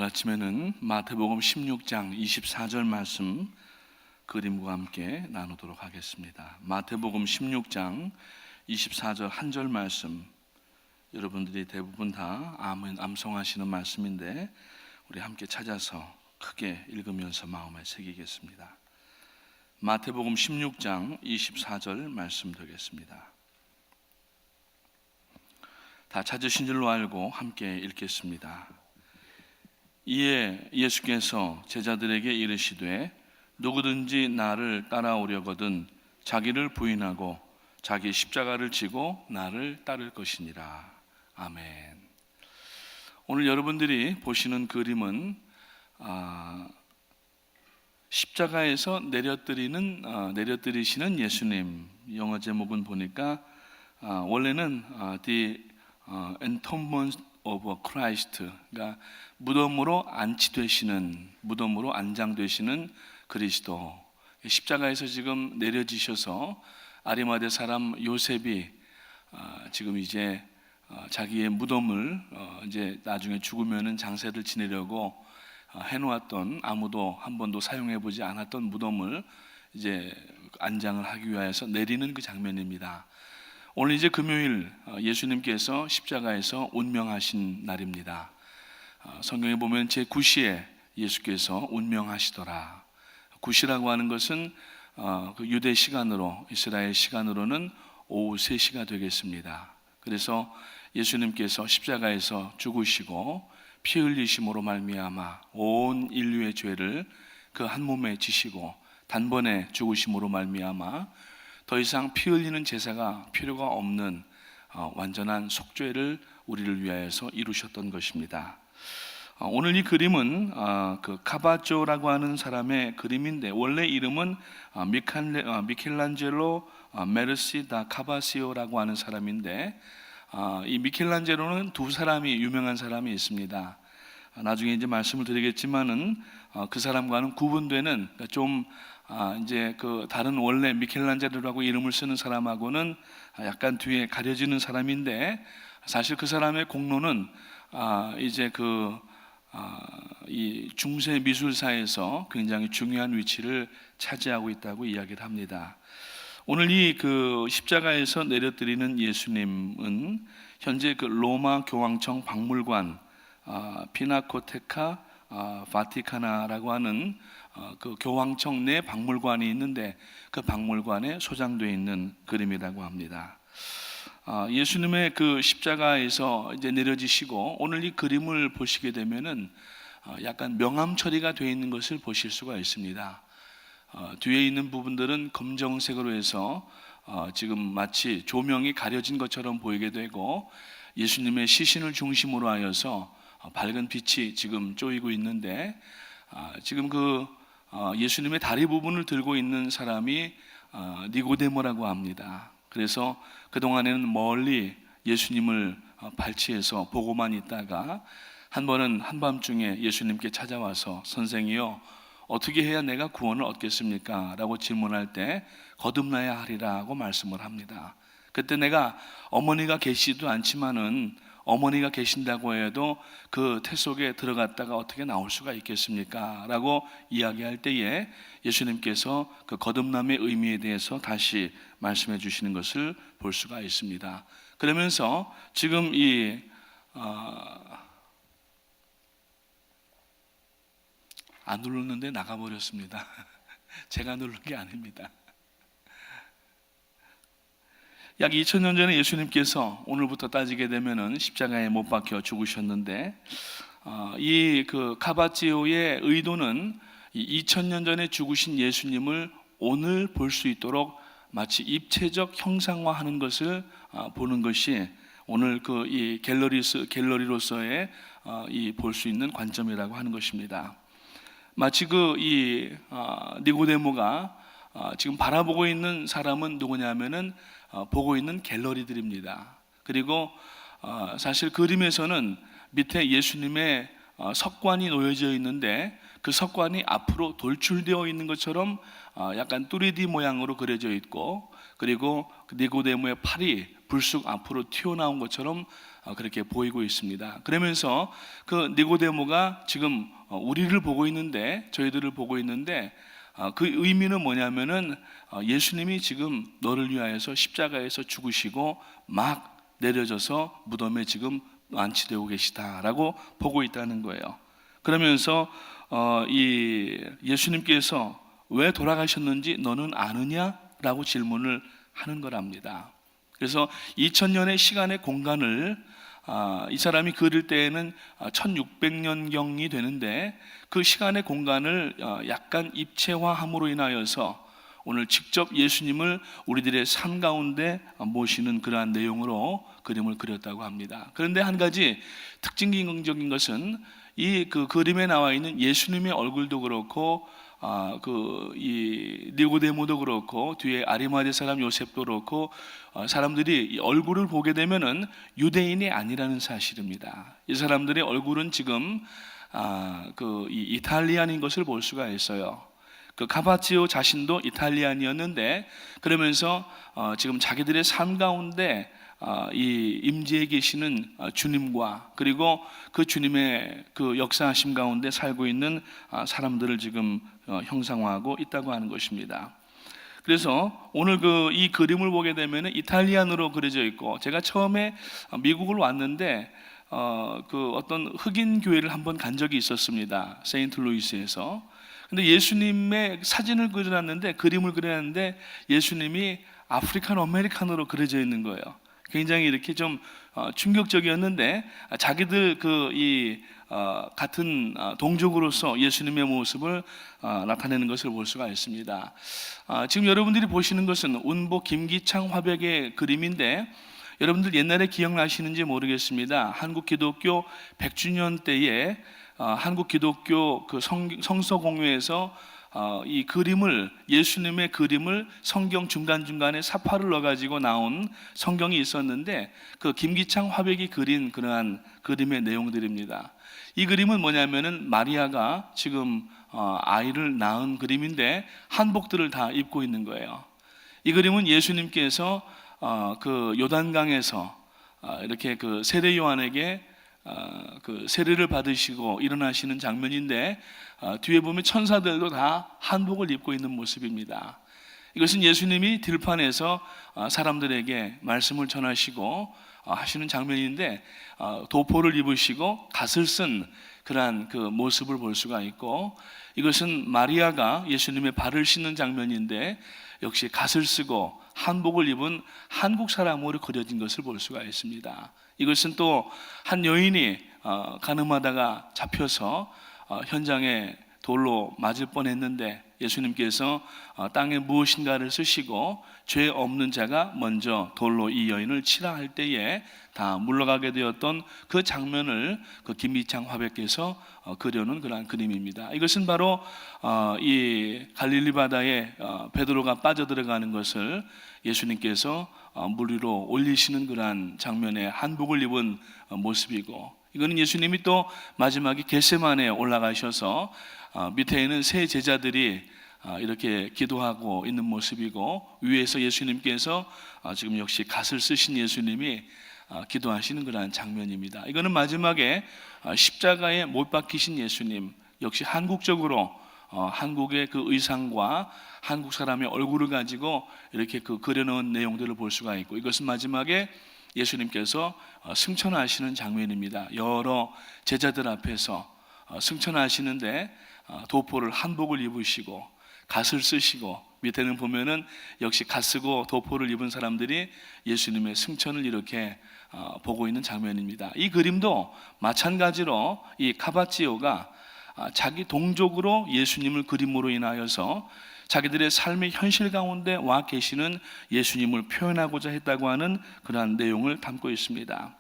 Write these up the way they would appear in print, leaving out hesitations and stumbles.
아침에는 마태복음 16장 24절 말씀 그림과 함께 나누도록 하겠습니다. 마태복음 16장 24절 한 절 말씀, 여러분들이 대부분 다 암송하시는 말씀인데 우리 함께 찾아서 크게 읽으면서 마음에 새기겠습니다. 마태복음 16장 24절 말씀 드리겠습니다. 다 찾으신 줄로 알고 함께 읽겠습니다. 이에 예수께서 제자들에게 이르시되 누구든지 나를 따라오려거든 자기를 부인하고 자기 십자가를 지고 나를 따를 것이니라. 아멘. 오늘 여러분들이 보시는 그림은 십자가에서 내려뜨리시는 예수님. 영어 제목은 보니까 원래는 The Entombment of Christ, 그러니까 무덤으로 안장되시는 그리스도. 십자가에서 지금 내려지셔서 아리마대 사람 요셉이 지금 이제 자기의 무덤을 이제 나중에 죽으면은 장세를 지내려고 해놓았던, 아무도 한 번도 사용해보지 않았던 무덤을 이제 안장을 하기 위해서 내리는 그 장면입니다. 오늘 이제 금요일 예수님께서 십자가에서 운명하신 날입니다. 성경에 보면 제9시에 예수께서 운명하시더라. 9시라고 하는 것은 그 유대 시간으로, 이스라엘 시간으로는 오후 3시가 되겠습니다. 그래서 예수님께서 십자가에서 죽으시고 피 흘리심으로 말미암아 온 인류의 죄를 그 한 몸에 지시고 단번에 죽으심으로 말미암아 더 이상 피 흘리는 제사가 필요가 없는 완전한 속죄를 우리를 위하여서 이루셨던 것입니다. 오늘 이 그림은 그 카바조라고 하는 사람의 그림인데 원래 이름은 미켈란젤로 메르시 다 카바시오라고 하는 사람인데 이 미켈란젤로는 두 사람이 유명한 사람이 있습니다. 나중에 이제 말씀을 드리겠지만은 그 사람과는 구분되는 좀 이제 그 다른 원래 미켈란젤로라고 이름을 쓰는 사람하고는 약간 뒤에 가려지는 사람인데 사실 그 사람의 공로는 이제 이 중세 미술사에서 굉장히 중요한 위치를 차지하고 있다고 이야기를 합니다. 오늘 이 그 십자가에서 내려뜨리는 예수님은 현재 그 로마 교황청 박물관 피나코테카 바티카나라고 하는 그 교황청 내 박물관이 있는데 그 박물관에 소장되어 있는 그림이라고 합니다. 예수님의 그 십자가에서 이제 내려지시고 오늘 이 그림을 보시게 되면은 약간 명암 처리가 되어 있는 것을 보실 수가 있습니다. 뒤에 있는 부분들은 검정색으로 해서 지금 마치 조명이 가려진 것처럼 보이게 되고 예수님의 시신을 중심으로 하여서 밝은 빛이 지금 쪼이고 있는데 지금 그 예수님의 다리 부분을 들고 있는 사람이 니고데모라고 합니다. 그래서 그동안에는 멀리 예수님을 발치해서 보고만 있다가 한 번은 한밤중에 예수님께 찾아와서 선생이요 어떻게 해야 내가 구원을 얻겠습니까? 라고 질문할 때 거듭나야 하리라고 말씀을 합니다. 그때 내가 어머니가 계시지도 않지만은 어머니가 계신다고 해도 그 태 속에 들어갔다가 어떻게 나올 수가 있겠습니까? 라고 이야기할 때에 예수님께서 그 거듭남의 의미에 대해서 다시 말씀해 주시는 것을 볼 수가 있습니다. 그러면서 지금 안 눌렀는데 나가버렸습니다. 제가 누른 게 아닙니다. 약 2000년 전에 예수님께서 오늘부터 따지게 되면은 십자가에 못 박혀 죽으셨는데 이 그 카바지오의 의도는 2000년 전에 죽으신 예수님을 오늘 볼 수 있도록 마치 입체적 형상화하는 것을 보는 것이 오늘 그 이 갤러리로서의 이 볼 수 있는 관점이라고 하는 것입니다. 마치 그 이 니고데모가 지금 바라보고 있는 사람은 누구냐면은 보고 있는 갤러리들입니다. 그리고 사실 그림에서는 밑에 예수님의 석관이 놓여져 있는데 그 석관이 앞으로 돌출되어 있는 것처럼 약간 3D 모양으로 그려져 있고 그리고 니고데모의 팔이 불쑥 앞으로 튀어나온 것처럼 그렇게 보이고 있습니다. 그러면서 그 니고데모가 지금 우리를 보고 있는데, 저희들을 보고 있는데, 그 의미는 뭐냐면은 예수님이 지금 너를 위하여서 십자가에서 죽으시고 막 내려져서 무덤에 지금 안치되고 계시다라고 보고 있다는 거예요. 그러면서 이 예수님께서 왜 돌아가셨는지 너는 아느냐라고 질문을 하는 거랍니다. 그래서 2000년의 시간의 공간을 이 사람이 그릴 때에는 1600년경이 되는데, 그 시간의 공간을 약간 입체화함으로 인하여서 오늘 직접 예수님을 우리들의 삶 가운데 모시는 그러한 내용으로 그림을 그렸다고 합니다. 그런데 한 가지 특징적인 것은 이 그 그림에 나와 있는 예수님의 얼굴도 그렇고 이 니고데모도 그렇고 뒤에 아리마대 사람 요셉도 그렇고 사람들이 이 얼굴을 보게 되면은 유대인이 아니라는 사실입니다. 이 사람들의 얼굴은 지금 이 이탈리안인 것을 볼 수가 있어요. 그 카바치오 자신도 이탈리안이었는데, 그러면서 지금 자기들의 삶 가운데 이 임재해 계시는 주님과 그리고 그 주님의 그 역사하심 가운데 살고 있는 사람들을 지금 형상화하고 있다고 하는 것입니다. 그래서 오늘 이 그림을 보게 되면 이탈리안으로 그려져 있고, 제가 처음에 미국을 왔는데 어떤 흑인 교회를 한번 간 적이 있었습니다. 세인트루이스에서. 근데 예수님의 사진을 그려놨는데, 그림을 그려놨는데 예수님이 아프리칸 아메리칸으로 그려져 있는 거예요. 굉장히 이렇게 좀 충격적이었는데, 자기들 같은 동족으로서 예수님의 모습을 나타내는 것을 볼 수가 있습니다. 지금 여러분들이 보시는 것은 운보 김기창 화백의 그림인데, 여러분들 옛날에 기억나시는지 모르겠습니다. 한국 기독교 100주년 때에 한국 기독교 그 성서 공회에서 이 그림을, 예수님의 그림을 성경 중간중간에 사파를 넣어가지고 나온 성경이 있었는데, 그 김기창 화백이 그린 그러한 그림의 내용들입니다. 이 그림은 뭐냐면은 마리아가 지금 아이를 낳은 그림인데 한복들을 다 입고 있는 거예요. 이 그림은 예수님께서 그 요단강에서 이렇게 그 세례 요한에게 그 세례를 받으시고 일어나시는 장면인데, 뒤에 보면 천사들도 다 한복을 입고 있는 모습입니다. 이것은 예수님이 들판에서 사람들에게 말씀을 전하시고 하시는 장면인데, 도포를 입으시고 갓을 쓴 그러한 그 모습을 볼 수가 있고, 이것은 마리아가 예수님의 발을 씻는 장면인데 역시 갓을 쓰고 한복을 입은 한국 사람으로 그려진 것을 볼 수가 있습니다. 이것은 또 한 여인이 가늠하다가 잡혀서 현장에 돌로 맞을 뻔했는데, 예수님께서 땅에 무엇인가를 쓰시고 죄 없는 자가 먼저 돌로 이 여인을 치라 할 때에 다 물러가게 되었던 그 장면을 그 김미창 화백께서 그려놓은 그러한 그림입니다. 이것은 바로 이 갈릴리 바다에 베드로가 빠져들어가는 것을 예수님께서 물 위로 올리시는 그러한 장면의 한복을 입은 모습이고, 이거는 예수님이 또 마지막에 겟세마네에 올라가셔서 밑에 있는 세 제자들이 이렇게 기도하고 있는 모습이고, 위에서 예수님께서 지금 역시 갓을 쓰신 예수님이 기도하시는 그러한 장면입니다. 이거는 마지막에 십자가에 못 박히신 예수님, 역시 한국적으로 한국의 그 의상과 한국 사람의 얼굴을 가지고 이렇게 그 그려놓은 내용들을 볼 수가 있고, 이것은 마지막에 예수님께서 승천하시는 장면입니다. 여러 제자들 앞에서 승천하시는데 도포를 한복을 입으시고 갓을 쓰시고, 밑에는 보면은 역시 갓 쓰고 도포를 입은 사람들이 예수님의 승천을 이렇게 보고 있는 장면입니다. 이 그림도 마찬가지로 이 카바치오가 자기 동족으로 예수님을 그림으로 인하여서 자기들의 삶의 현실 가운데 와 계시는 예수님을 표현하고자 했다고 하는 그러한 내용을 담고 있습니다.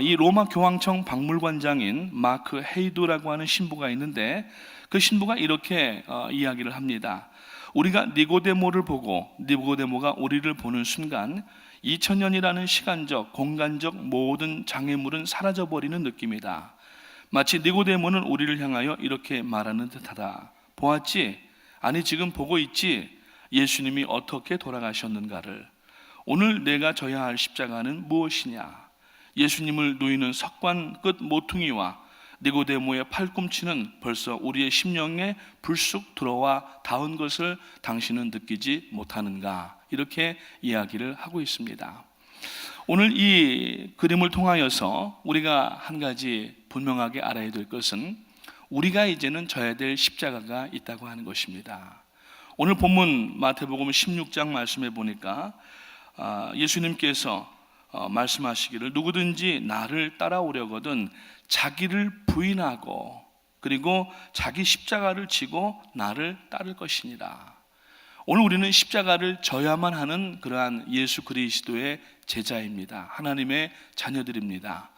이 로마 교황청 박물관장인 마크 헤이두라고 하는 신부가 있는데, 그 신부가 이렇게 이야기를 합니다. 우리가 니고데모를 보고 니고데모가 우리를 보는 순간 2000년이라는 시간적, 공간적 모든 장애물은 사라져버리는 느낌이다. 마치 니고데모는 우리를 향하여 이렇게 말하는 듯하다. 보았지? 아니 지금 보고 있지? 예수님이 어떻게 돌아가셨는가를. 오늘 내가 져야 할 십자가는 무엇이냐? 예수님을 누이는 석관 끝 모퉁이와 니고데모의 팔꿈치는 벌써 우리의 심령에 불쑥 들어와 닿은 것을 당신은 느끼지 못하는가? 이렇게 이야기를 하고 있습니다. 오늘 이 그림을 통하여서 우리가 한 가지 분명하게 알아야 될 것은 우리가 이제는 져야 될 십자가가 있다고 하는 것입니다. 오늘 본문 마태복음 16장 말씀해 보니까 예수님께서 말씀하시기를 누구든지 나를 따라오려거든 자기를 부인하고 그리고 자기 십자가를 지고 나를 따를 것이니라. 오늘 우리는 십자가를 져야만 하는 그러한 예수 그리스도의 제자입니다. 하나님의 자녀들입니다.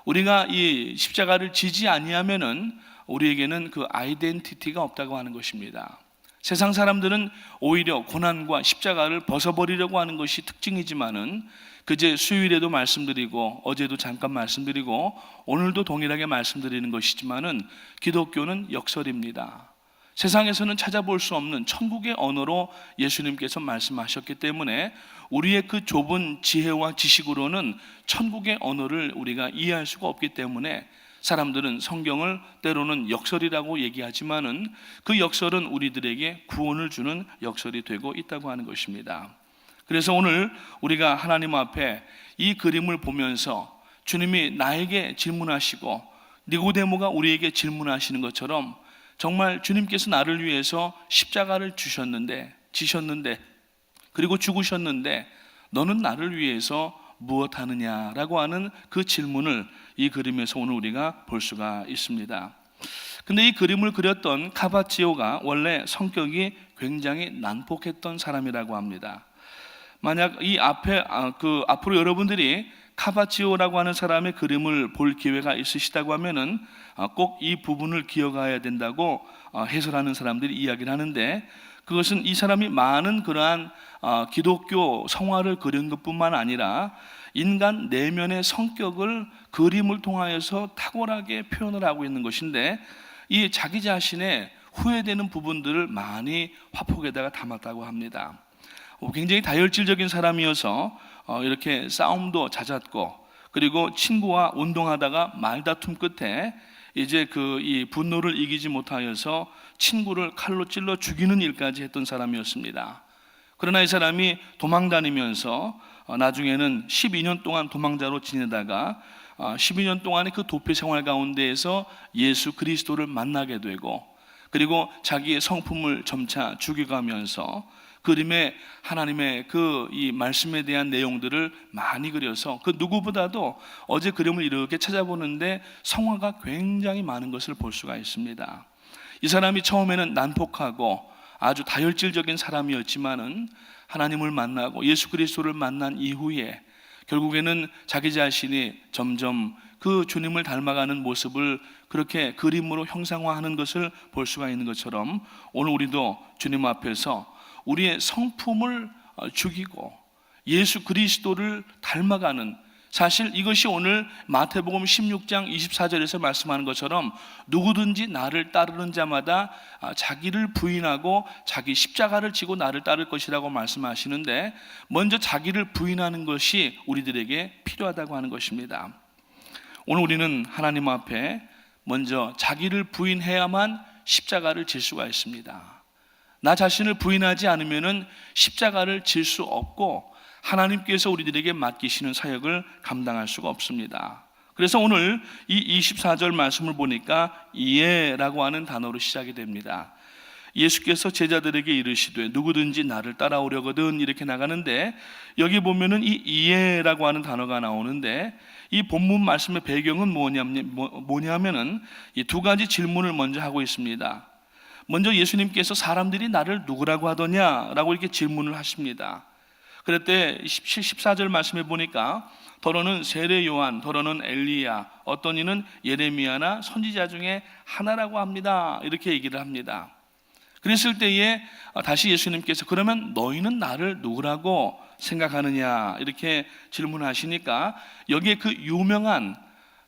우리가 이 십자가를 지지 아니하면은 우리에게는 그 아이덴티티가 없다고 하는 것입니다. 세상 사람들은 오히려 고난과 십자가를 벗어버리려고 하는 것이 특징이지만은 그제 수요일에도 말씀드리고 어제도 잠깐 말씀드리고 오늘도 동일하게 말씀드리는 것이지만은 기독교는 역설입니다. 세상에서는 찾아볼 수 없는 천국의 언어로 예수님께서 말씀하셨기 때문에 우리의 그 좁은 지혜와 지식으로는 천국의 언어를 우리가 이해할 수가 없기 때문에 사람들은 성경을 때로는 역설이라고 얘기하지만은 그 역설은 우리들에게 구원을 주는 역설이 되고 있다고 하는 것입니다. 그래서 오늘 우리가 하나님 앞에 이 그림을 보면서 주님이 나에게 질문하시고 니고데모가 우리에게 질문하시는 것처럼 정말 주님께서 나를 위해서 십자가를 지셨는데 그리고 죽으셨는데 너는 나를 위해서 무엇 하느냐라고 하는 그 질문을 이 그림에서 오늘 우리가 볼 수가 있습니다. 근데 이 그림을 그렸던 카바치오가 원래 성격이 굉장히 난폭했던 사람이라고 합니다. 만약 이 앞으로 여러분들이 카바치오라고 하는 사람의 그림을 볼 기회가 있으시다고 하면은 꼭 이 부분을 기억해야 된다고 해설하는 사람들이 이야기를 하는데, 그것은 이 사람이 많은 그러한 기독교 성화를 그린 것뿐만 아니라 인간 내면의 성격을 그림을 통하여서 탁월하게 표현을 하고 있는 것인데, 이 자기 자신의 후회되는 부분들을 많이 화폭에다가 담았다고 합니다. 굉장히 다혈질적인 사람이어서 이렇게 싸움도 잦았고, 그리고 친구와 운동하다가 말다툼 끝에 이제 이 분노를 이기지 못하여서 친구를 칼로 찔러 죽이는 일까지 했던 사람이었습니다. 그러나 이 사람이 도망다니면서 나중에는 12년 동안 도망자로 지내다가 12년 동안의 그 도피 생활 가운데에서 예수 그리스도를 만나게 되고, 그리고 자기의 성품을 점차 죽여가면서 그림에 하나님의 이 말씀에 대한 내용들을 많이 그려서 그 누구보다도 어제 그림을 이렇게 찾아보는데 성화가 굉장히 많은 것을 볼 수가 있습니다. 이 사람이 처음에는 난폭하고 아주 다혈질적인 사람이었지만은 하나님을 만나고 예수 그리스도를 만난 이후에 결국에는 자기 자신이 점점 그 주님을 닮아가는 모습을 그렇게 그림으로 형상화하는 것을 볼 수가 있는 것처럼, 오늘 우리도 주님 앞에서 우리의 성품을 죽이고 예수 그리스도를 닮아가는, 사실 이것이 오늘 마태복음 16장 24절에서 말씀하는 것처럼 누구든지 나를 따르는 자마다 자기를 부인하고 자기 십자가를 지고 나를 따를 것이라고 말씀하시는데, 먼저 자기를 부인하는 것이 우리들에게 필요하다고 하는 것입니다. 오늘 우리는 하나님 앞에 먼저 자기를 부인해야만 십자가를 질 수가 있습니다. 나 자신을 부인하지 않으면은 십자가를 질 수 없고 하나님께서 우리들에게 맡기시는 사역을 감당할 수가 없습니다. 그래서 오늘 이 24절 말씀을 보니까 이에라고 하는 단어로 시작이 됩니다. 예수께서 제자들에게 이르시되 누구든지 나를 따라오려거든 이렇게 나가는데, 여기 보면은 이 이에라고 하는 단어가 나오는데, 이 본문 말씀의 배경은 뭐냐면은 이 두 가지 질문을 먼저 하고 있습니다. 먼저 예수님께서 사람들이 나를 누구라고 하더냐라고 이렇게 질문을 하십니다. 그때 14절 말씀해 보니까 더러는 세례 요한, 더러는 엘리야, 어떤 이는 예레미야나 선지자 중에 하나라고 합니다. 이렇게 얘기를 합니다. 그랬을 때에 다시 예수님께서 그러면 너희는 나를 누구라고 생각하느냐 이렇게 질문하시니까 여기에 그 유명한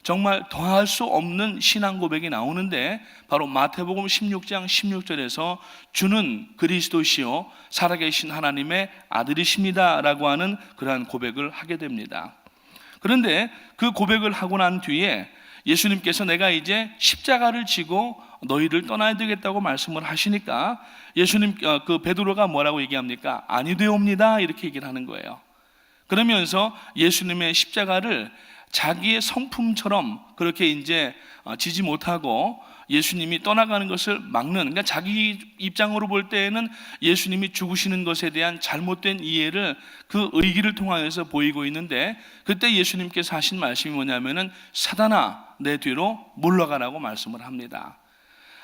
정말 더할 수 없는 신앙 고백이 나오는데, 바로 마태복음 16장 16절에서 주는 그리스도시요 살아계신 하나님의 아들이십니다 라고 하는 그러한 고백을 하게 됩니다. 그런데 그 고백을 하고 난 뒤에 예수님께서 내가 이제 십자가를 지고 너희를 떠나야 되겠다고 말씀을 하시니까 예수님 그 베드로가 뭐라고 얘기합니까? 아니되옵니다 이렇게 얘기를 하는 거예요. 그러면서 예수님의 십자가를 자기의 성품처럼 그렇게 이제 지지 못하고 예수님이 떠나가는 것을 막는, 그러니까 자기 입장으로 볼 때에는 예수님이 죽으시는 것에 대한 잘못된 이해를 그 의기를 통하여서 보이고 있는데, 그때 예수님께서 하신 말씀이 뭐냐면은 사단아 내 뒤로 물러가라고 말씀을 합니다.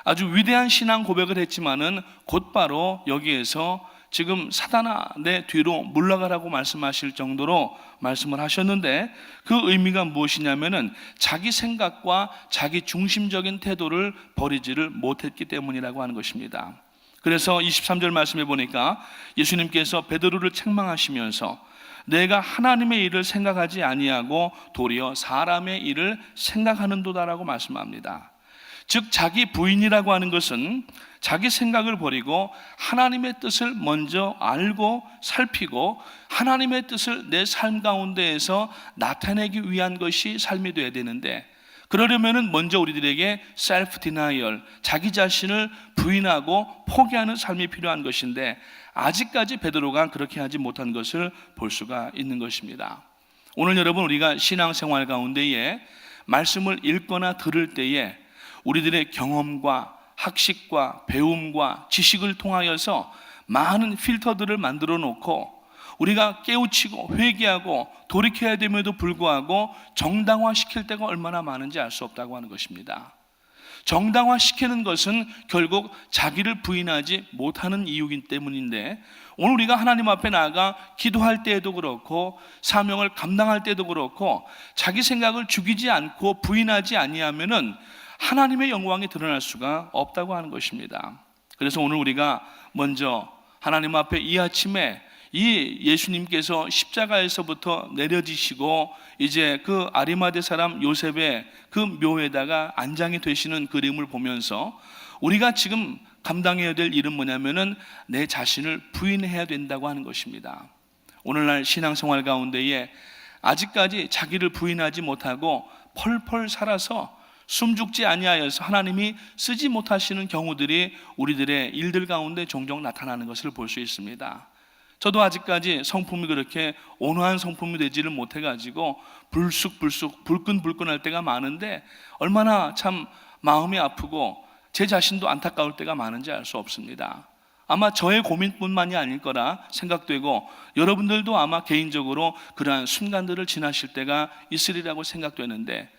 아주 위대한 신앙 고백을 했지만은 곧바로 여기에서 지금 사단아 내 뒤로 물러가라고 말씀하실 정도로 말씀을 하셨는데, 그 의미가 무엇이냐면은 자기 생각과 자기 중심적인 태도를 버리지를 못했기 때문이라고 하는 것입니다. 그래서 23절 말씀해 보니까 예수님께서 베드로를 책망하시면서 내가 하나님의 일을 생각하지 아니하고 도리어 사람의 일을 생각하는도다라고 말씀합니다. 즉 자기 부인이라고 하는 것은 자기 생각을 버리고 하나님의 뜻을 먼저 알고 살피고 하나님의 뜻을 내 삶 가운데에서 나타내기 위한 것이 삶이 되어야 되는데, 그러려면 먼저 우리들에게 셀프 디나이얼, 자기 자신을 부인하고 포기하는 삶이 필요한 것인데, 아직까지 베드로가 그렇게 하지 못한 것을 볼 수가 있는 것입니다. 오늘 여러분, 우리가 신앙생활 가운데에 말씀을 읽거나 들을 때에 우리들의 경험과 학식과 배움과 지식을 통하여서 많은 필터들을 만들어 놓고 우리가 깨우치고 회개하고 돌이켜야 됨에도 불구하고 정당화시킬 때가 얼마나 많은지 알 수 없다고 하는 것입니다. 정당화시키는 것은 결국 자기를 부인하지 못하는 이유이기 때문인데, 오늘 우리가 하나님 앞에 나아가 기도할 때에도 그렇고 사명을 감당할 때도 그렇고 자기 생각을 죽이지 않고 부인하지 아니하면은 하나님의 영광이 드러날 수가 없다고 하는 것입니다. 그래서 오늘 우리가 먼저 하나님 앞에 이 아침에 이 예수님께서 십자가에서부터 내려지시고 이제 그 아리마대 사람 요셉의 그 묘에다가 안장이 되시는 그림을 보면서 우리가 지금 감당해야 될 일은 뭐냐면은 내 자신을 부인해야 된다고 하는 것입니다. 오늘날 신앙생활 가운데에 아직까지 자기를 부인하지 못하고 펄펄 살아서 숨죽지 아니하여서 하나님이 쓰지 못하시는 경우들이 우리들의 일들 가운데 종종 나타나는 것을 볼 수 있습니다. 저도 아직까지 성품이 그렇게 온화한 성품이 되지를 못해가지고 불쑥불쑥 불끈불끈할 때가 많은데, 얼마나 참 마음이 아프고 제 자신도 안타까울 때가 많은지 알 수 없습니다. 아마 저의 고민뿐만이 아닐 거라 생각되고 여러분들도 아마 개인적으로 그러한 순간들을 지나실 때가 있으리라고 생각되는데,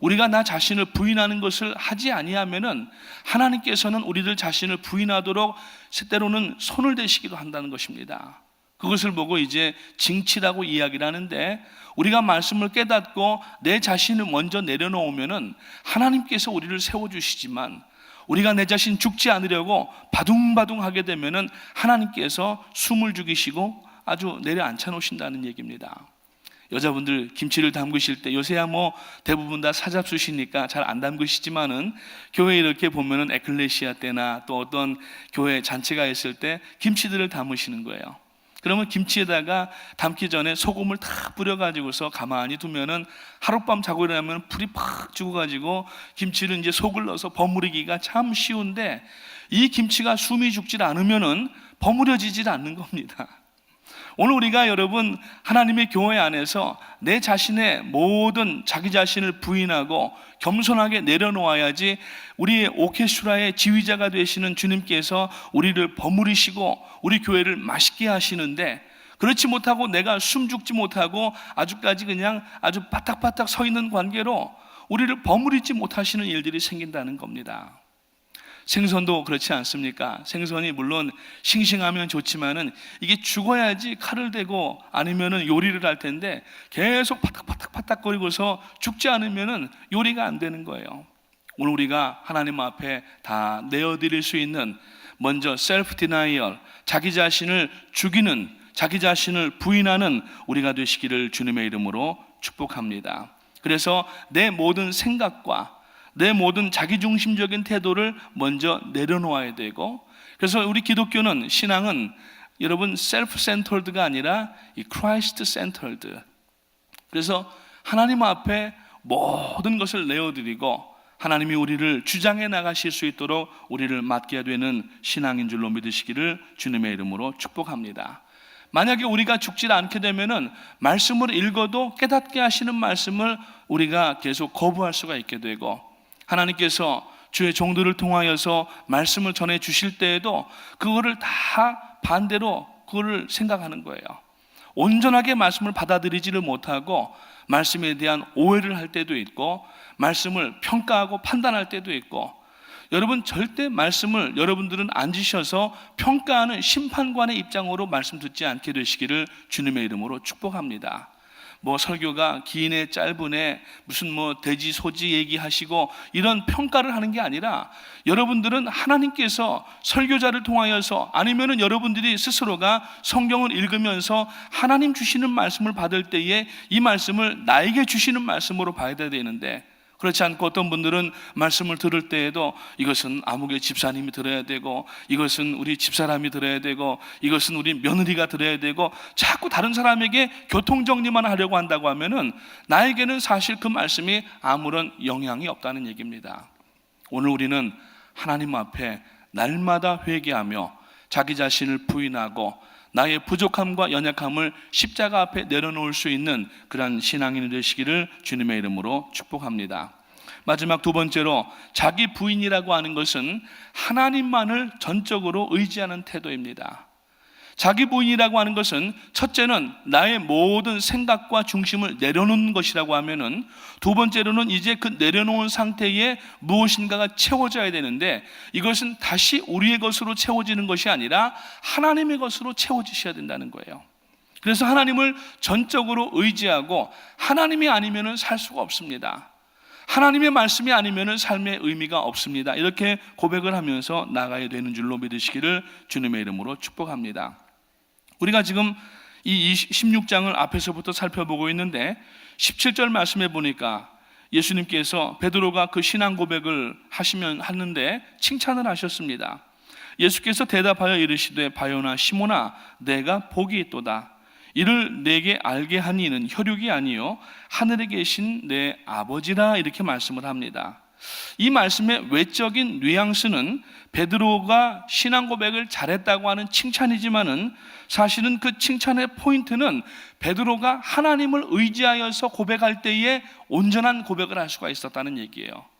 우리가 나 자신을 부인하는 것을 하지 아니하면은 하나님께서는 우리들 자신을 부인하도록 때로는 손을 대시기도 한다는 것입니다. 그것을 보고 이제 징치라고 이야기를 하는데, 우리가 말씀을 깨닫고 내 자신을 먼저 내려놓으면은 하나님께서 우리를 세워주시지만, 우리가 내 자신 죽지 않으려고 바둥바둥하게 되면은 하나님께서 숨을 죽이시고 아주 내려앉혀 놓으신다는 얘기입니다. 여자분들 김치를 담그실 때, 요새야 뭐 대부분 다 사잡수시니까 잘 안 담그시지만은 교회 이렇게 보면은 에클레시아 때나 또 어떤 교회 잔치가 있을 때 김치들을 담으시는 거예요. 그러면 김치에다가 담기 전에 소금을 다 뿌려가지고서 가만히 두면은 하룻밤 자고 일어나면 불이 팍 죽어가지고 김치를 이제 속을 넣어서 버무리기가 참 쉬운데, 이 김치가 숨이 죽질 않으면은 버무려지질 않는 겁니다. 오늘 우리가 여러분 하나님의 교회 안에서 내 자신의 모든 자기 자신을 부인하고 겸손하게 내려놓아야지 우리의 오케스트라의 지휘자가 되시는 주님께서 우리를 버무리시고 우리 교회를 맛있게 하시는데, 그렇지 못하고 내가 숨 죽지 못하고 아주까지 그냥 아주 바닥바닥 서 있는 관계로 우리를 버무리지 못하시는 일들이 생긴다는 겁니다. 생선도 그렇지 않습니까? 생선이 물론 싱싱하면 좋지만은 이게 죽어야지 칼을 대고 아니면은 요리를 할 텐데, 계속 파닥파닥거리고서 죽지 않으면은 요리가 안 되는 거예요. 오늘 우리가 하나님 앞에 다 내어드릴 수 있는 먼저 셀프 디나이얼, 자기 자신을 죽이는, 자기 자신을 부인하는 우리가 되시기를 주님의 이름으로 축복합니다. 그래서 내 모든 생각과 내 모든 자기중심적인 태도를 먼저 내려놓아야 되고, 그래서 우리 기독교는, 신앙은 여러분 셀프 센터드가 아니라 이 크라이스트 센터드, 그래서 하나님 앞에 모든 것을 내어드리고 하나님이 우리를 주장해 나가실 수 있도록 우리를 맡게 되는 신앙인 줄로 믿으시기를 주님의 이름으로 축복합니다. 만약에 우리가 죽지 않게 되면은 말씀을 읽어도 깨닫게 하시는 말씀을 우리가 계속 거부할 수가 있게 되고, 하나님께서 주의 종들을 통하여서 말씀을 전해 주실 때에도 그거를 다 반대로 그거를 생각하는 거예요. 온전하게 말씀을 받아들이지를 못하고 말씀에 대한 오해를 할 때도 있고, 말씀을 평가하고 판단할 때도 있고, 여러분 절대 말씀을 여러분들은 앉으셔서 평가하는 심판관의 입장으로 말씀 듣지 않게 되시기를 주님의 이름으로 축복합니다. 설교가 긴에 짧은에 무슨 돼지 소지 얘기하시고 이런 평가를 하는 게 아니라, 여러분들은 하나님께서 설교자를 통하여서 아니면은 여러분들이 스스로가 성경을 읽으면서 하나님 주시는 말씀을 받을 때에 이 말씀을 나에게 주시는 말씀으로 봐야 되는데, 그렇지 않고 어떤 분들은 말씀을 들을 때에도 이것은 아무개 집사님이 들어야 되고, 이것은 우리 집사람이 들어야 되고, 이것은 우리 며느리가 들어야 되고, 자꾸 다른 사람에게 교통정리만 하려고 한다고 하면은 나에게는 사실 그 말씀이 아무런 영향이 없다는 얘기입니다. 오늘 우리는 하나님 앞에 날마다 회개하며 자기 자신을 부인하고 나의 부족함과 연약함을 십자가 앞에 내려놓을 수 있는 그런 신앙인이 되시기를 주님의 이름으로 축복합니다. 마지막 두 번째로, 자기 부인이라고 하는 것은 하나님만을 전적으로 의지하는 태도입니다. 자기 부인이라고 하는 것은 첫째는 나의 모든 생각과 중심을 내려놓는 것이라고 하면은, 두 번째로는 이제 그 내려놓은 상태에 무엇인가가 채워져야 되는데, 이것은 다시 우리의 것으로 채워지는 것이 아니라 하나님의 것으로 채워지셔야 된다는 거예요. 그래서 하나님을 전적으로 의지하고 하나님이 아니면은 살 수가 없습니다. 하나님의 말씀이 아니면은 삶의 의미가 없습니다. 이렇게 고백을 하면서 나가야 되는 줄로 믿으시기를 주님의 이름으로 축복합니다. 우리가 지금 이 16장을 앞에서부터 살펴보고 있는데 17절 말씀해 보니까 예수님께서 베드로가 그 신앙 고백을 하는데 칭찬을 하셨습니다. 예수께서 대답하여 이르시되 바요나 시몬아 내가 복이 있도다. 이를 내게 알게 한 이는 혈육이 아니요 하늘에 계신 내 아버지라, 이렇게 말씀을 합니다. 이 말씀의 외적인 뉘앙스는 베드로가 신앙 고백을 잘했다고 하는 칭찬이지만은, 사실은 그 칭찬의 포인트는 베드로가 하나님을 의지하여서 고백할 때에 온전한 고백을 할 수가 있었다는 얘기예요.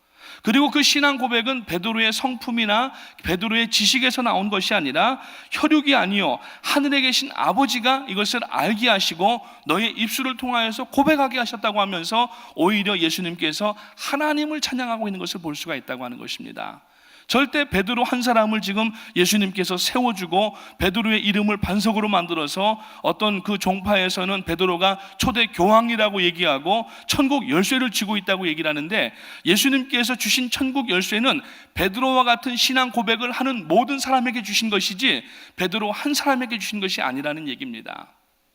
그리고 그 신앙 고백은 베드로의 성품이나 베드로의 지식에서 나온 것이 아니라 혈육이 아니요 하늘에 계신 아버지가 이것을 알게 하시고 너의 입술을 통하여서 고백하게 하셨다고 하면서 오히려 예수님께서 하나님을 찬양하고 있는 것을 볼 수가 있다고 하는 것입니다. 절대 베드로 한 사람을 지금 예수님께서 세워주고 베드로의 이름을 반석으로 만들어서 어떤 그 종파에서는 베드로가 초대 교황이라고 얘기하고 천국 열쇠를 쥐고 있다고 얘기를 하는데, 예수님께서 주신 천국 열쇠는 베드로와 같은 신앙 고백을 하는 모든 사람에게 주신 것이지 베드로 한 사람에게 주신 것이 아니라는 얘기입니다.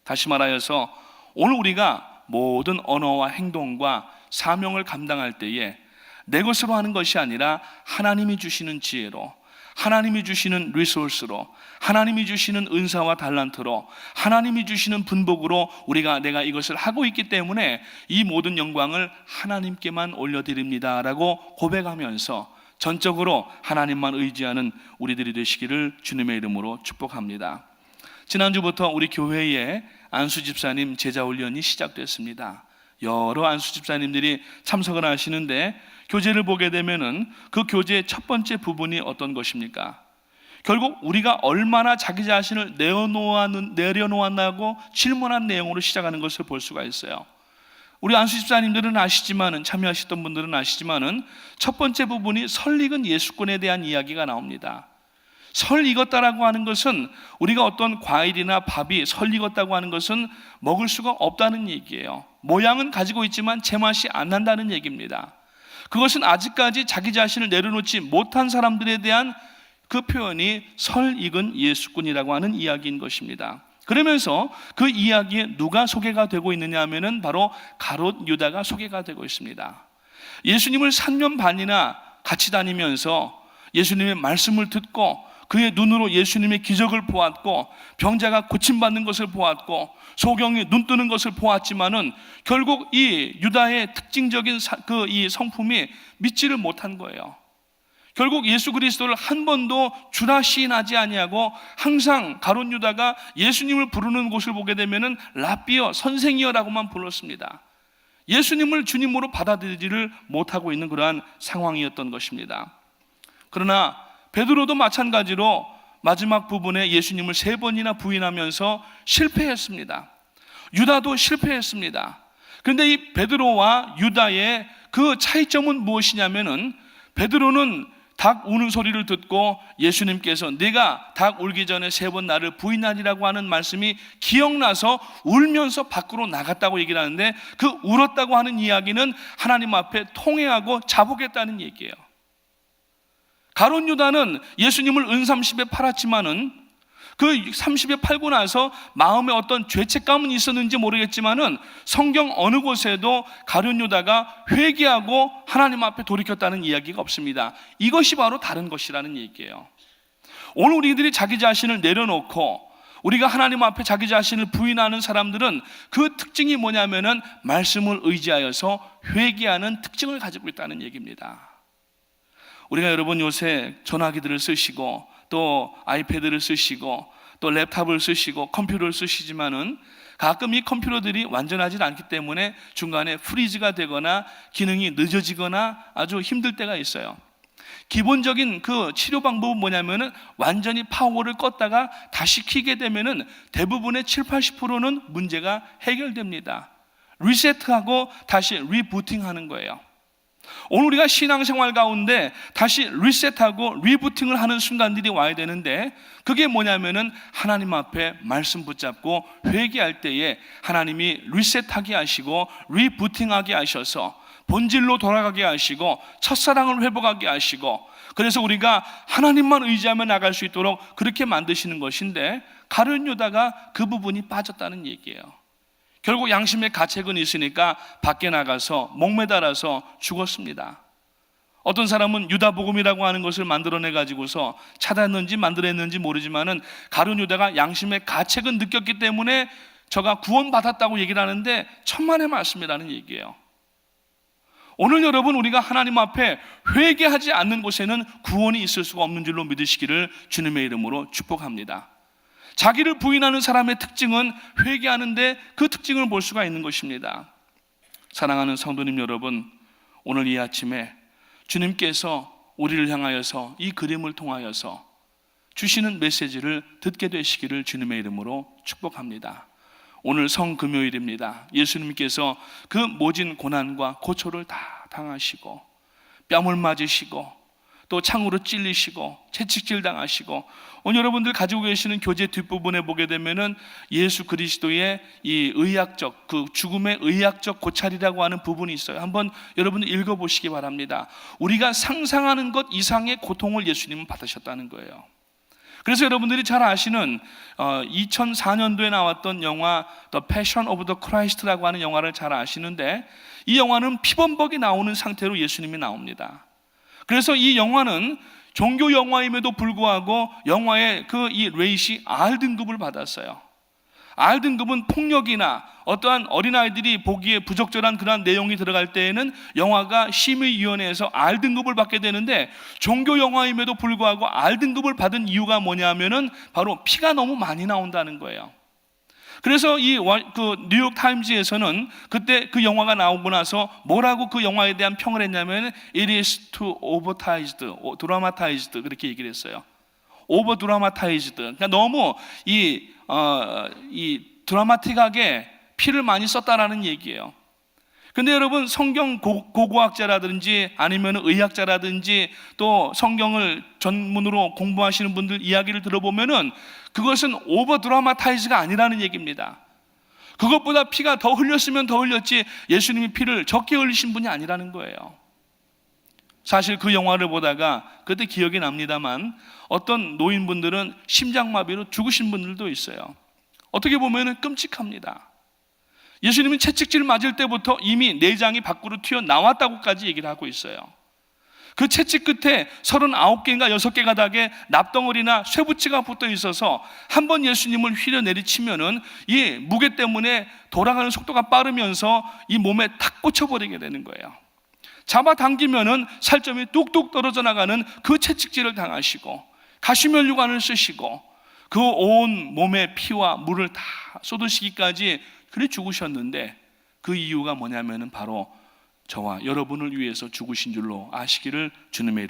다시 말하여서 오늘 우리가 모든 언어와 행동과 사명을 감당할 때에 내 것으로 하는 것이 아니라 하나님이 주시는 지혜로, 하나님이 주시는 리소스로, 하나님이 주시는 은사와 달란트로, 하나님이 주시는 분복으로 내가 이것을 하고 있기 때문에 이 모든 영광을 하나님께만 올려드립니다 라고 고백하면서 전적으로 하나님만 의지하는 우리들이 되시기를 주님의 이름으로 축복합니다. 지난주부터 우리 교회에 안수 집사님 제자 훈련이 시작됐습니다. 여러 안수 집사님들이 참석을 하시는데, 교재를 보게 되면은 그 교재의 첫 번째 부분이 어떤 것입니까? 결국 우리가 얼마나 자기 자신을 내려놓았나고 질문한 내용으로 시작하는 것을 볼 수가 있어요. 우리 안수 집사님들은 아시지만은, 참여하셨던 분들은 아시지만은 첫 번째 부분이 설익은 예수권에 대한 이야기가 나옵니다. 설 익었다라고 하는 것은, 우리가 어떤 과일이나 밥이 설 익었다고 하는 것은 먹을 수가 없다는 얘기예요. 모양은 가지고 있지만 제맛이 안 난다는 얘기입니다. 그것은 아직까지 자기 자신을 내려놓지 못한 사람들에 대한 그 표현이 설 익은 예수꾼이라고 하는 이야기인 것입니다. 그러면서 그 이야기에 누가 소개가 되고 있느냐 하면은 바로 가롯 유다가 소개가 되고 있습니다. 예수님을 3년 반이나 같이 다니면서 예수님의 말씀을 듣고 그의 눈으로 예수님의 기적을 보았고 병자가 고침받는 것을 보았고 소경이 눈 뜨는 것을 보았지만은 결국 이 유다의 특징적인 이 성품이 믿지를 못한 거예요. 결국 예수 그리스도를 한 번도 주라 시인하지 아니하고 항상 가룟 유다가 예수님을 부르는 곳을 보게 되면은 라비어, 선생이여라고만 불렀습니다. 예수님을 주님으로 받아들이지를 못하고 있는 그러한 상황이었던 것입니다. 그러나 베드로도 마찬가지로 마지막 부분에 예수님을 3번이나 부인하면서 실패했습니다. 유다도 실패했습니다. 그런데 이 베드로와 유다의 그 차이점은 무엇이냐면은 베드로는 닭 우는 소리를 듣고 예수님께서 네가 닭 울기 전에 3번 나를 부인하리라고 하는 말씀이 기억나서 울면서 밖으로 나갔다고 얘기를 하는데, 그 울었다고 하는 이야기는 하나님 앞에 통회하고 자복했다는 얘기예요. 가룟 유다는 예수님을 은30에 팔았지만은 그 30에 팔고 나서 마음에 어떤 죄책감은 있었는지 모르겠지만은 성경 어느 곳에도 가룟 유다가 회개하고 하나님 앞에 돌이켰다는 이야기가 없습니다. 이것이 바로 다른 것이라는 얘기예요. 오늘 우리들이 자기 자신을 내려놓고 우리가 하나님 앞에 자기 자신을 부인하는 사람들은 그 특징이 뭐냐면은 말씀을 의지하여서 회개하는 특징을 가지고 있다는 얘기입니다. 우리가 여러분 요새 전화기들을 쓰시고 또 아이패드를 쓰시고 또 랩탑을 쓰시고 컴퓨터를 쓰시지만은 가끔 이 컴퓨터들이 완전하지 않기 때문에 중간에 프리즈가 되거나 기능이 늦어지거나 아주 힘들 때가 있어요. 기본적인 그 치료 방법은 뭐냐면은 완전히 파워를 껐다가 다시 켜게 되면은 대부분의 70-80%는 문제가 해결됩니다. 리셋하고 다시 리부팅하는 거예요. 오늘 우리가 신앙생활 가운데 다시 리셋하고 리부팅을 하는 순간들이 와야 되는데, 그게 뭐냐면은 하나님 앞에 말씀 붙잡고 회개할 때에 하나님이 리셋하게 하시고 리부팅하게 하셔서 본질로 돌아가게 하시고 첫사랑을 회복하게 하시고, 그래서 우리가 하나님만 의지하며 나갈 수 있도록 그렇게 만드시는 것인데, 가룟 유다가 그 부분이 빠졌다는 얘기예요. 결국 양심의 가책은 있으니까 밖에 나가서 목매달아서 죽었습니다. 어떤 사람은 유다복음이라고 하는 것을 만들어내 가지고서 찾았는지 만들었는지 모르지만은 가룟 유다가 양심의 가책은 느꼈기 때문에 저가 구원받았다고 얘기를 하는데 천만의 말씀이라는 얘기예요. 오늘 여러분, 우리가 하나님 앞에 회개하지 않는 곳에는 구원이 있을 수가 없는 줄로 믿으시기를 주님의 이름으로 축복합니다. 자기를 부인하는 사람의 특징은 회개하는데 그 특징을 볼 수가 있는 것입니다. 사랑하는 성도님 여러분, 오늘 이 아침에 주님께서 우리를 향하여서 이 그림을 통하여서 주시는 메시지를 듣게 되시기를 주님의 이름으로 축복합니다. 오늘 성금요일입니다. 예수님께서 그 모진 고난과 고초를 다 당하시고 뺨을 맞으시고 또 창으로 찔리시고 채찍질 당하시고, 오늘 여러분들 가지고 계시는 교재 뒷부분에 보게 되면은 예수 그리스도의 이 의학적, 그 죽음의 의학적 고찰이라고 하는 부분이 있어요. 한번 여러분들 읽어보시기 바랍니다. 우리가 상상하는 것 이상의 고통을 예수님은 받으셨다는 거예요. 그래서 여러분들이 잘 아시는 2004년도에 나왔던 영화 The Passion of the Christ라고 하는 영화를 잘 아시는데, 이 영화는 피범벅이 나오는 상태로 예수님이 나옵니다. 그래서 이 영화는 종교 영화임에도 불구하고 영화의 그 이 레이시 R등급을 받았어요. R등급은 폭력이나 어떠한 어린아이들이 보기에 부적절한 그런 내용이 들어갈 때에는 영화가 심의위원회에서 R등급을 받게 되는데, 종교 영화임에도 불구하고 R등급을 받은 이유가 뭐냐면은 바로 피가 너무 많이 나온다는 거예요. 그래서 이 뉴욕 타임즈에서는 그때 그 영화가 나오고 나서 뭐라고 그 영화에 대한 평을 했냐면 It is too dramatized 그렇게 얘기를 했어요. over dramatized. 그러니까 너무 이 드라마틱하게 피를 많이 썼다라는 얘기예요. 근데 여러분, 성경 고고학자라든지 아니면 의학자라든지 또 성경을 전문으로 공부하시는 분들 이야기를 들어보면은 그것은 오버 드라마타이즈가 아니라는 얘기입니다. 그것보다 피가 더 흘렸으면 더 흘렸지 예수님이 피를 적게 흘리신 분이 아니라는 거예요. 사실 그 영화를 보다가 그때 기억이 납니다만 어떤 노인분들은 심장마비로 죽으신 분들도 있어요. 어떻게 보면은 끔찍합니다. 예수님은 채찍질 맞을 때부터 이미 내장이 밖으로 튀어나왔다고까지 얘기를 하고 있어요. 그 채찍 끝에 39개인가 6개 가닥의 납덩어리나 쇠붙이가 붙어 있어서 한번 예수님을 휘려 내리치면은 이 무게 때문에 돌아가는 속도가 빠르면서 이 몸에 탁 꽂혀버리게 되는 거예요. 잡아당기면은 살점이 뚝뚝 떨어져 나가는 그 채찍질을 당하시고 가시면류관을 쓰시고 그 온 몸에 피와 물을 다 쏟으시기까지 그래 죽으셨는데, 그 이유가 뭐냐면은 바로 저와 여러분을 위해서 죽으신 줄로 아시기를 주님의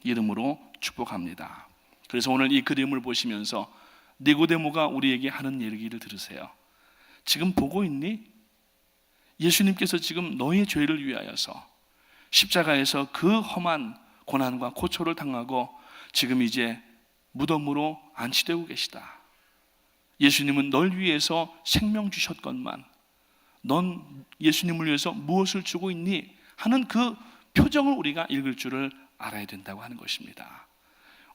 이름으로 축복합니다. 그래서 오늘 이 그림을 보시면서 니고데모가 우리에게 하는 얘기를 들으세요. 지금 보고 있니? 예수님께서 지금 너의 죄를 위하여서 십자가에서 그 험한 고난과 고초를 당하고 지금 이제 무덤으로 안치되고 계시다. 예수님은 널 위해서 생명 주셨건만 넌 예수님을 위해서 무엇을 주고 있니? 하는 그 표정을 우리가 읽을 줄을 알아야 된다고 하는 것입니다.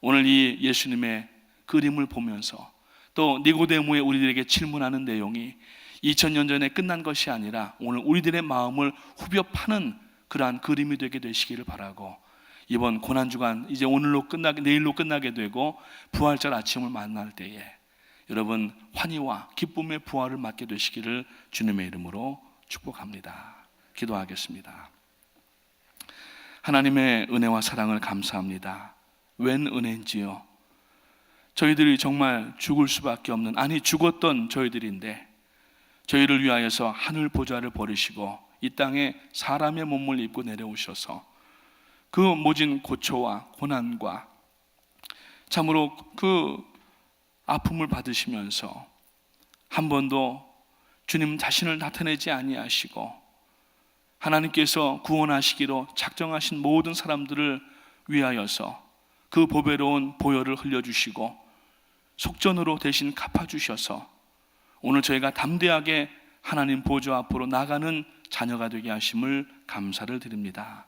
오늘 이 예수님의 그림을 보면서 또 니고데모의 우리들에게 질문하는 내용이 2000년 전에 끝난 것이 아니라 오늘 우리들의 마음을 후벼 파는 그러한 그림이 되게 되시기를 바라고, 이번 고난주간 이제 내일로 끝나게 되고 부활절 아침을 만날 때에 여러분 환희와 기쁨의 부활을 맞게 되시기를 주님의 이름으로 축복합니다. 기도하겠습니다. 하나님의 은혜와 사랑을 감사합니다. 웬 은혜인지요. 저희들이 정말 죽을 수밖에 없는, 아니 죽었던 저희들인데 저희를 위하여서 하늘 보좌를 버리시고 이 땅에 사람의 몸을 입고 내려오셔서 그 모진 고초와 고난과 참으로 그 아픔을 받으시면서 한 번도 주님 자신을 나타내지 아니하시고 하나님께서 구원하시기로 작정하신 모든 사람들을 위하여서 그 보배로운 보혈을 흘려주시고 속전으로 대신 갚아주셔서 오늘 저희가 담대하게 하나님 보좌 앞으로 나가는 자녀가 되게 하심을 감사를 드립니다.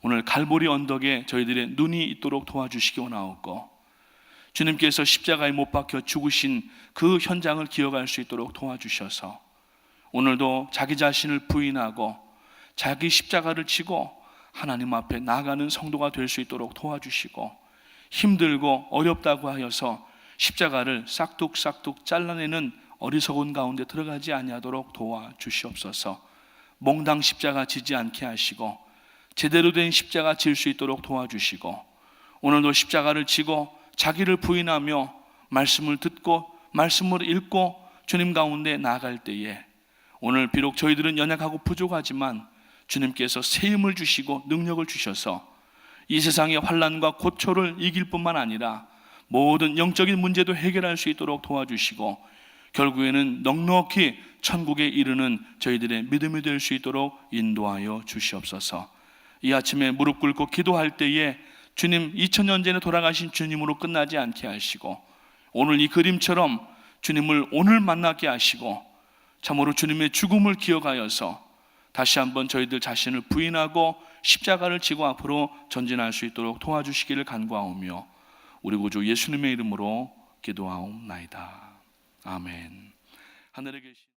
오늘 갈보리 언덕에 저희들의 눈이 있도록 도와주시기 원하옵고 주님께서 십자가에 못 박혀 죽으신 그 현장을 기억할 수 있도록 도와주셔서 오늘도 자기 자신을 부인하고 자기 십자가를 지고 하나님 앞에 나아가는 성도가 될 수 있도록 도와주시고 힘들고 어렵다고 하여서 십자가를 싹둑싹둑 잘라내는 어리석은 가운데 들어가지 아니하도록 도와주시옵소서. 몽당 십자가 지지 않게 하시고 제대로 된 십자가 질 수 있도록 도와주시고 오늘도 십자가를 지고 자기를 부인하며 말씀을 듣고 말씀을 읽고 주님 가운데 나아갈 때에 오늘 비록 저희들은 연약하고 부족하지만 주님께서 새 힘을 주시고 능력을 주셔서 이 세상의 환난과 고초를 이길 뿐만 아니라 모든 영적인 문제도 해결할 수 있도록 도와주시고 결국에는 넉넉히 천국에 이르는 저희들의 믿음이 될 수 있도록 인도하여 주시옵소서. 이 아침에 무릎 꿇고 기도할 때에 주님 2000년 전에 돌아가신 주님으로 끝나지 않게 하시고 오늘 이 그림처럼 주님을 오늘 만나게 하시고 참으로 주님의 죽음을 기억하여서 다시 한번 저희들 자신을 부인하고 십자가를 지고 앞으로 전진할 수 있도록 도와주시기를 간구하오며 우리 구주 예수님의 이름으로 기도하옵나이다. 아멘. 하늘에 계신